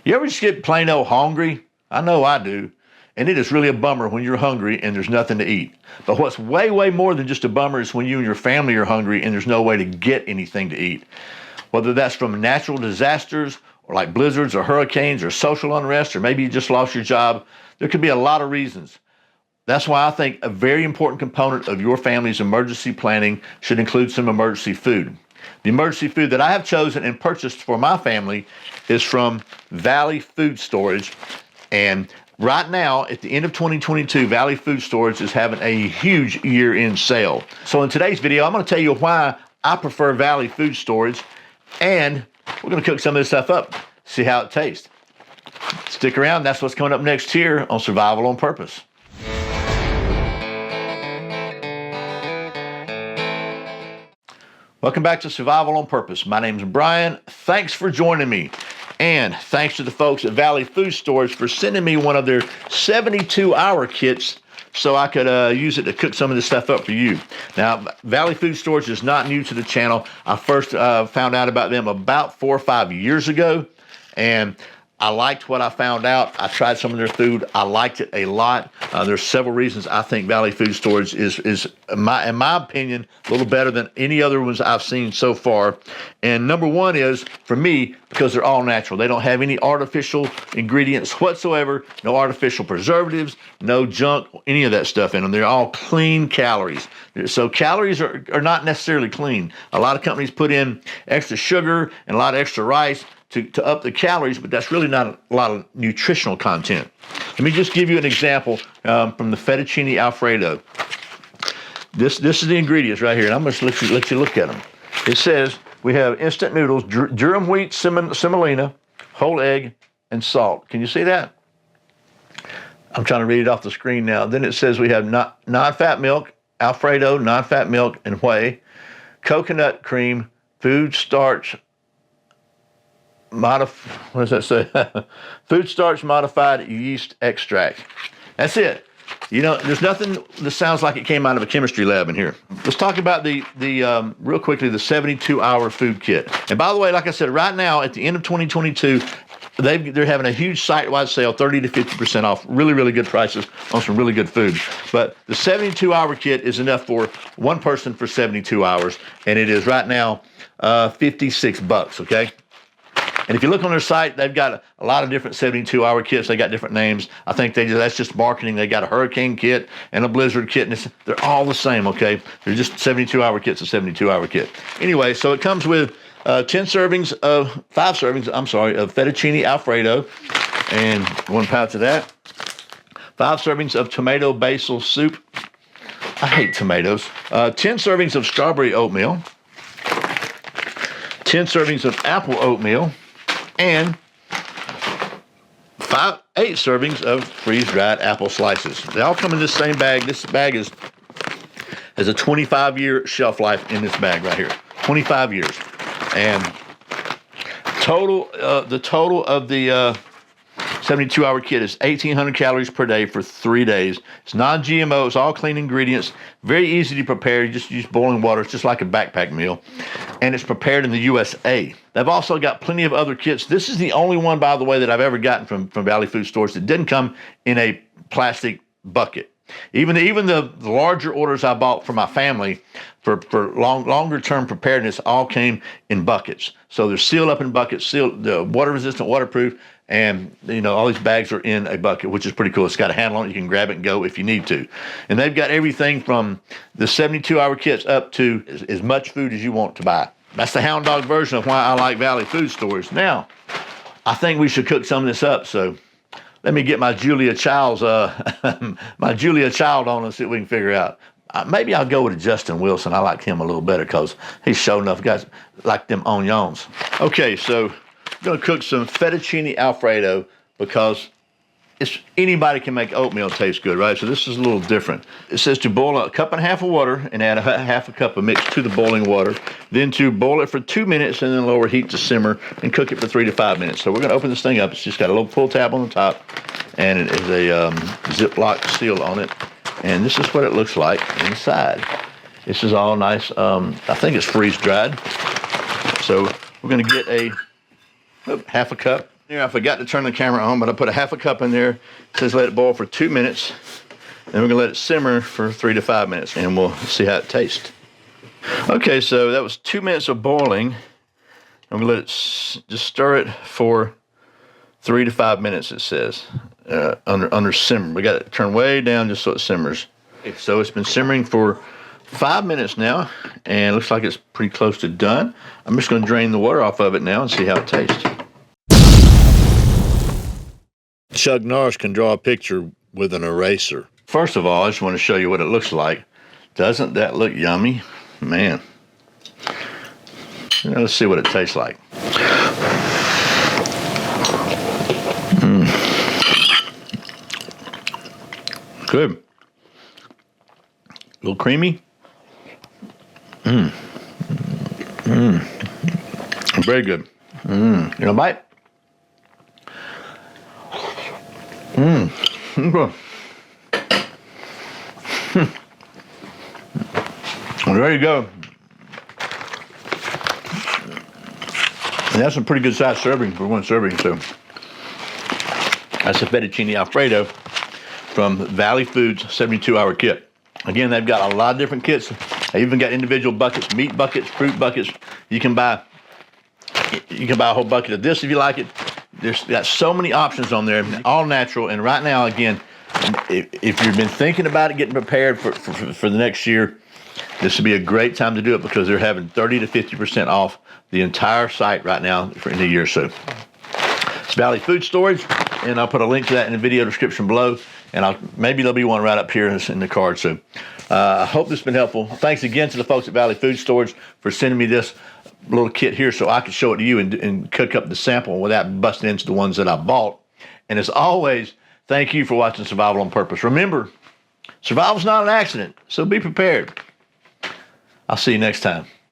You ever just get plain old hungry? I know I do. And it is really a bummer when you're hungry and there's nothing to eat. But what's way, way more than just a bummer is when you and your family are hungry and there's no way to get anything to eat. Whether that's from natural disasters or like blizzards or hurricanes or social unrest, or maybe you just lost your job, there could be a lot of reasons. That's why I think a very important component of your family's emergency planning should include some emergency food. The emergency food that I have chosen and purchased for my family is from Valley Food Storage. And right now, at the end of 2022, Valley Food Storage is having a huge year-end sale. So in today's video, I'm going to tell you why I prefer Valley Food Storage, and we're going to cook some of this stuff up, see how it tastes. Stick around. That's what's coming up next here on Survival on Purpose. Welcome back to Survival on Purpose. My name's Brian. Thanks for joining me. And thanks to the folks at Valley Food Storage for sending me one of their 72-hour kits so I could use it to cook some of this stuff up for you. Now, Valley Food Storage is not new to the channel. I first found out about them about 4 or 5 years ago, and I liked what I found out. I tried some of their food. I liked it a lot. There's several reasons I think Valley Food Storage is in my opinion, a little better than any other ones I've seen so far. And number one is, for me, because they're all natural. They don't have any artificial ingredients whatsoever, no artificial preservatives, no junk, any of that stuff in them. They're all clean calories. So calories are not necessarily clean. A lot of companies put in extra sugar and a lot of extra rice to up the calories, but that's really not a lot of nutritional content. Let me just give you an example from the fettuccine Alfredo. This is the ingredients right here, and I'm going to let you look at them. It says we have instant noodles, durum wheat semolina, whole egg, and salt. Can you see that? I'm trying to read it off the screen now. Then it says we have non-fat milk, Alfredo, non-fat milk, and whey, coconut cream, food starch, what does that say? Food starch modified yeast extract. That's it. You know, there's nothing that sounds like it came out of a chemistry lab in here. Let's talk about the real quickly, the 72-hour food kit. And by the way, like I said, right now at the end of 2022, they're having a huge site-wide sale, 30 to 50% off, really, really good prices on some really good food. But the 72-hour kit is enough for one person for 72 hours, and it is right now $56, okay? And if you look on their site, they've got a lot of different 72-hour kits. They got different names. I think that's just marketing. They got a hurricane kit and a blizzard kit, and they're all the same, okay? They're just 72-hour kits, a 72-hour kit. Anyway, so it comes with 5 servings of fettuccine Alfredo, and 1 pouch of that. 5 servings of tomato basil soup. I hate tomatoes. 10 servings of strawberry oatmeal. 10 servings of apple oatmeal. And 8 servings of freeze-dried apple slices. They all come in this same bag. This bag has a 25-year shelf life in this bag right here. 25 years. And the total of the 72-hour kit is 1,800 calories per day for 3 days. It's non-GMO. It's all clean ingredients. Very easy to prepare. You just use boiling water. It's just like a backpack meal. And it's prepared in the USA. They've also got plenty of other kits. This is the only one, by the way, that I've ever gotten from Valley Food Storage that didn't come in a plastic bucket. Even the larger orders I bought for my family for longer term preparedness all came in buckets. So they're sealed up in buckets, sealed, water resistant, waterproof, and you know all these bags are in a bucket, which is pretty cool. It's got a handle on it. You can grab it and go if you need to. And they've got everything from the 72-hour kits up to as much food as you want to buy. That's the Hound Dog version of why I like Valley Food Storage. Now, I think we should cook some of this up, so let me get my Julia Child on and see what we can figure out. Maybe I'll go with Justin Wilson. I like him a little better because he's sure enough guys like them onions. Okay, so I'm going to cook some fettuccine Alfredo because anybody can make oatmeal taste good, right? So this is a little different. It says to boil 1.5 cups of water and add 1/2 cup of mix to the boiling water. Then to boil it for 2 minutes and then lower heat to simmer and cook it for 3 to 5 minutes. So we're going to open this thing up. It's just got a little pull tab on the top and it is a Ziploc seal on it. And this is what it looks like inside. This is all nice. I think it's freeze dried. So we're going to get 1/2 cup. Here, I forgot to turn the camera on, but I put a half a cup in there. It says let it boil for 2 minutes. Then we're gonna let it simmer for 3 to 5 minutes, and we'll see how it tastes. Okay, so that was 2 minutes of boiling. I'm gonna let it just stir it for 3 to 5 minutes. It says under simmer. We got it turned way down just so it simmers. Okay, so it's been simmering for 5 minutes now, and it looks like it's pretty close to done. I'm just gonna drain the water off of it now and see how it tastes. Chuck Norris can draw a picture with an eraser. First of all, I just want to show you what it looks like. Doesn't that look yummy? Man. Now let's see what it tastes like. Good. A little creamy. Very good. You know, bite? Okay. Well, there you go. And that's a pretty good size serving for one serving. So that's a fettuccine Alfredo from Valley Foods 72-hour kit. Again, they've got a lot of different kits. They even got individual buckets, meat buckets, fruit buckets. You can buy a whole bucket of this if you like it. There's got so many options on there, all natural. And right now, again, if you've been thinking about it, getting prepared for the next year, this would be a great time to do it because they're having 30 to 50% off the entire site right now for the year. So it's Valley Food Storage, and I'll put a link to that in the video description below. And maybe there'll be one right up here in the card. So I hope this has been helpful. Thanks again to the folks at Valley Food Storage for sending me this little kit here so I could show it to you and cook up the sample without busting into the ones that I bought. And as always, thank you for watching Survival on Purpose. Remember, survival's not an accident, so be prepared. I'll see you next time.